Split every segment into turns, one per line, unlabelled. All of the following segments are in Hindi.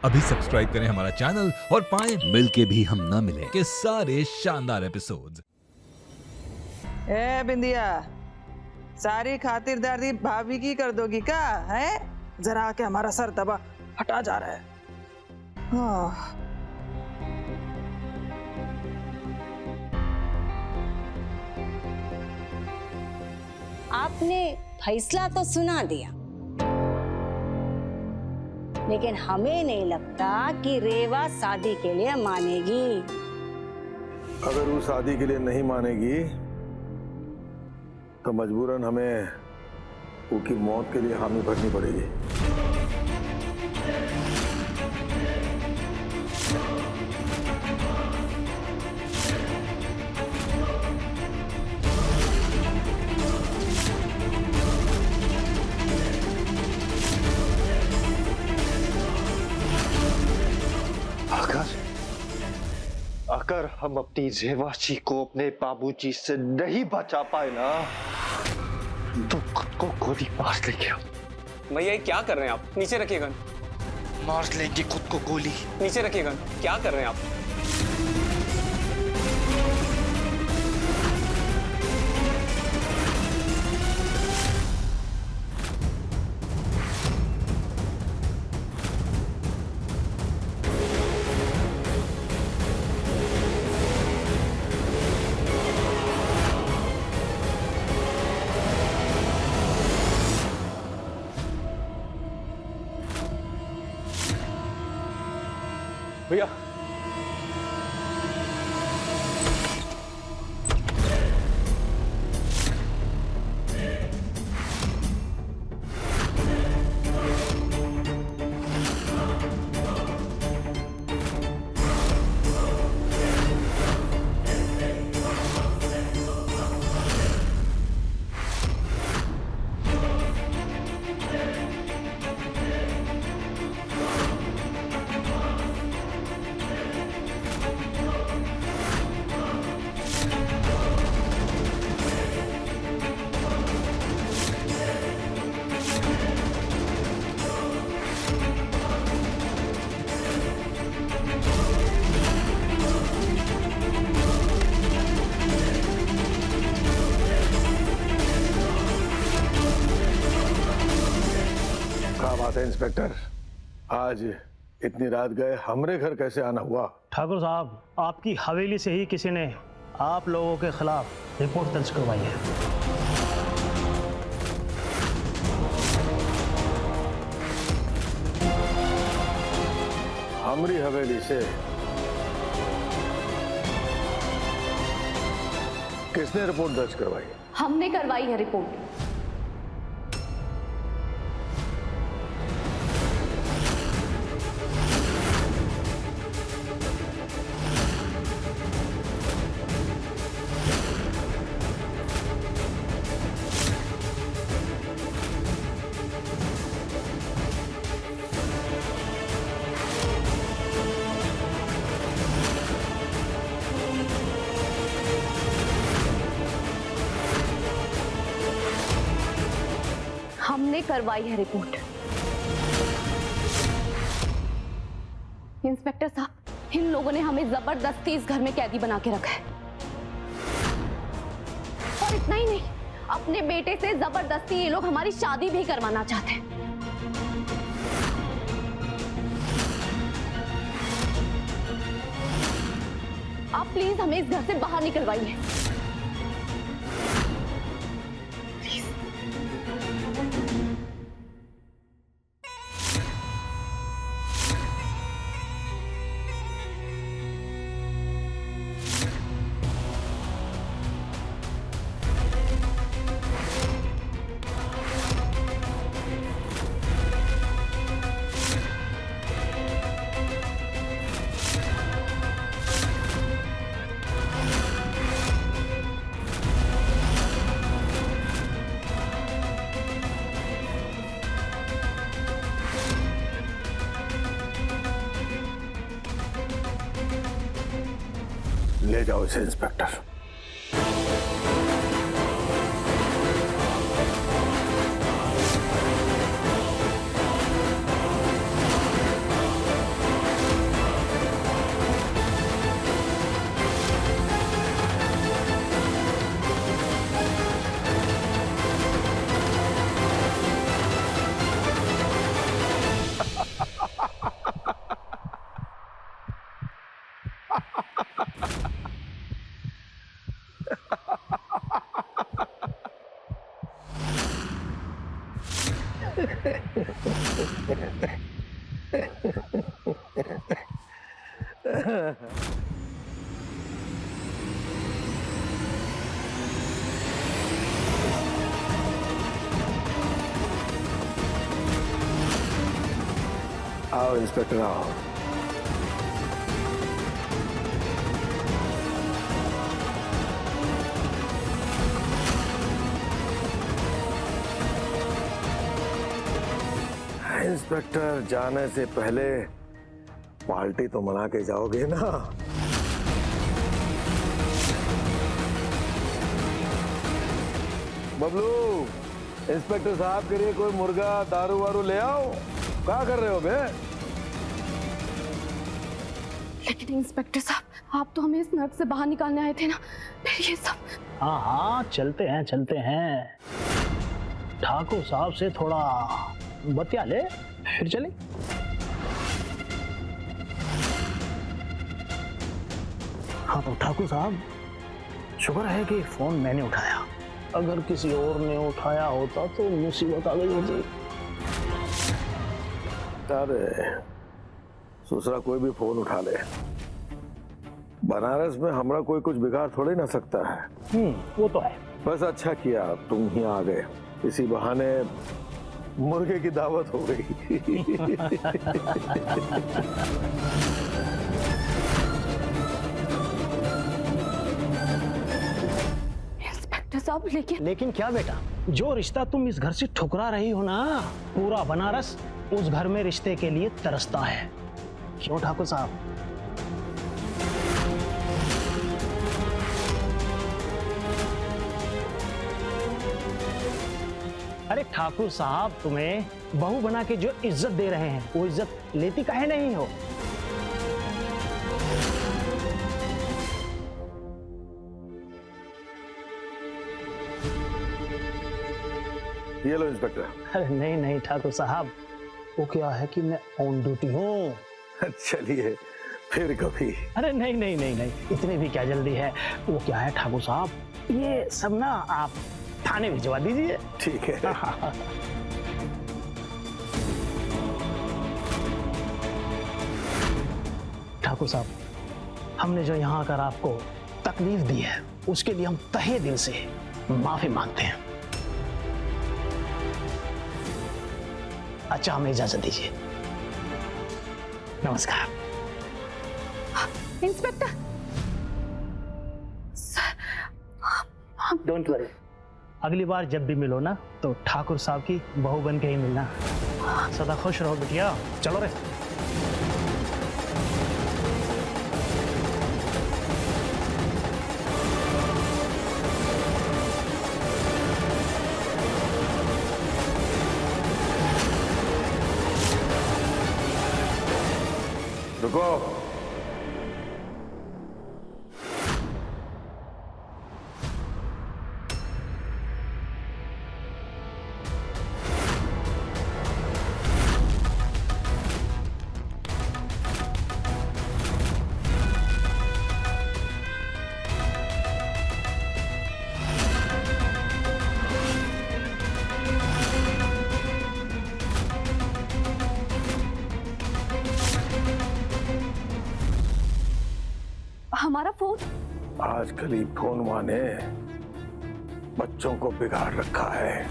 अभी सब्सक्राइब करें हमारा चैनल और पाएं
मिलके भी हम ना मिले
के सारे शानदार एपिसोड्स।
ए बिंदिया, सारी खातिरदारी भाभी की कर दोगी क्या है? जरा आके हमारा सर दबा, हटा जा रहा है। हाँ।
आपने फैसला तो सुना दिया, लेकिन हमें नहीं लगता कि रेवा शादी के लिए मानेगी।
अगर वो शादी के लिए नहीं मानेगी तो मजबूरन हमें उसकी मौत के लिए हामी भरनी पड़ेगी।
अगर हम अपनी जेवाशी को अपने बाबूजी से नहीं बचा पाए ना तो खुद को गोली मार लेंगे हम।
भैया ये क्या कर रहे हैं आप? नीचे रखिए गन।
मार लेंगे खुद को गोली।
नीचे रखिए गन। क्या कर रहे हैं आप? भैया
क्या बात है इंस्पेक्टर, आज इतनी रात गए हमरे घर कैसे आना हुआ?
ठाकुर साहब, आपकी हवेली से ही किसी ने आप लोगों के खिलाफ रिपोर्ट दर्ज करवाई है।
हमरी हवेली से किसने रिपोर्ट दर्ज करवाई?
हमने करवाई है रिपोर्ट। हमने करवाई है रिपोर्ट। इंस्पेक्टर साहब, इन लोगों ने हमें जबरदस्ती इस घर में कैदी बना के रखा है, और इतना ही नहीं, अपने बेटे से जबरदस्ती ये लोग हमारी शादी भी करवाना चाहते हैं। आप प्लीज हमें इस घर से बाहर निकलवाइए।
ले जाओ इसे इंस्पेक्टर। आओ इंस्पेक्टर आओ। इंस्पेक्टर, जाने से पहले पार्टी तो मना के जाओगे ना? बबलू, इंस्पेक्टर साहब के लिए कोई मुर्गा दारू वारू ले आओ। क्या कर रहे हो बे?
लेकिन इंस्पेक्टर साहब, आप तो हमें इस नर्क से बाहर निकालने आए थे ना, फिर ये सब।
हाँ हाँ, चलते हैं चलते हैं। ठाकुर साहब से थोड़ा बतिया ले, फिर चले। हाँ तो ठाकुर साहब, शुक्र है कि फोन मैंने उठाया। अगर किसी और ने उठाया होता तो मुसीबत आ गई होती।
अरे दूसरा कोई भी फोन उठा ले, बनारस में हमारा कोई कुछ बिगाड़ थोड़ी ना सकता है।
वो तो है।
बस अच्छा किया तुम ही आ गए, इसी बहाने मुर्गे की दावत हो गई।
इंस्पेक्टर साहब,
लेकिन क्या बेटा, जो रिश्ता तुम इस घर से ठुकरा रही हो ना, पूरा बनारस उस घर में रिश्ते के लिए तरसता है। क्यों ठाकुर साहब? अरे ठाकुर साहब, तुम्हें बहू बना के जो इज्जत दे रहे हैं, वो इज्जत लेती काहे नहीं हो?
ये लो इंस्पेक्टर।
अरे नहीं नहीं ठाकुर साहब, वो क्या है कि मैं ऑन ड्यूटी हूँ।
चलिए फिर कभी।
अरे नहीं नहीं नहीं नहीं, इतनी भी क्या जल्दी है। वो क्या है ठाकुर साहब, ये सब ना आप थाने भिजवा दीजिए।
ठीक है।
ठाकुर साहब, हमने जो यहाँ आकर आपको तकलीफ दी है, उसके लिए हम तहे दिल से माफी मांगते हैं। अच्छा, हमें इजाजत दीजिए। नमस्कार।
इंस्पेक्टर
डोंट वरी, अगली बार जब भी मिलो ना, तो ठाकुर साहब की बहू बन के ही मिलना। सदा खुश रहो बिटिया। चलो रे।
रुको।
हमारा फोन।
आजकल ही फोन माने बच्चों को बिगाड़ रखा है।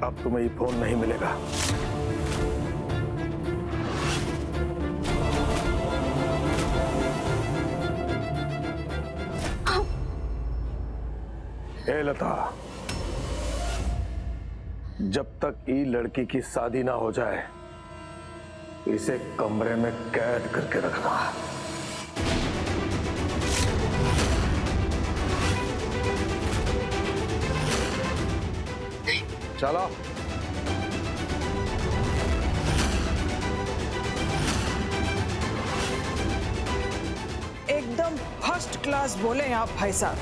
अब तुम्हें ये फोन नहीं मिलेगा। ए लता, जब तक ये लड़की की शादी ना हो जाए, इसे कमरे में कैद करके रखना। चलो।
एकदम फर्स्ट क्लास बोले आप भाई साहब।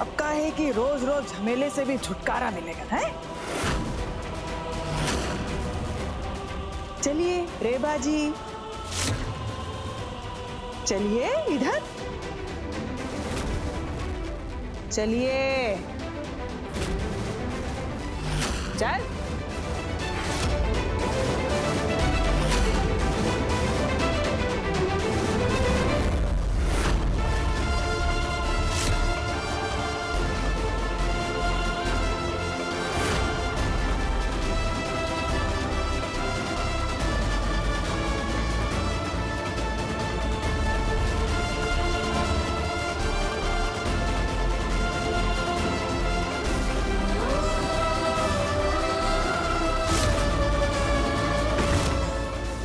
अब का है कि रोज रोज झमेले से भी छुटकारा मिलेगा, है? चलिए रेबा जी, चलिए इधर चलिए। चल।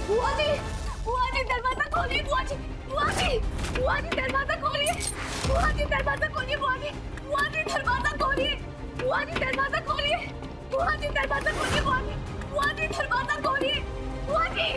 बुआ जी, दरवाजा खोलिए बुआ जी, बुआ जी, बुआ जी दरवाजा खोलिए, बुआ जी दरवाजा खोलिए, बुआ जी, बुआ जी दरवाजा खोलिए, बुआ जी दरवाजा खोलिए, बुआ जी दरवाजा खोलिए, बुआ जी, बुआ जी दरवाजा खोलिए, बुआ जी।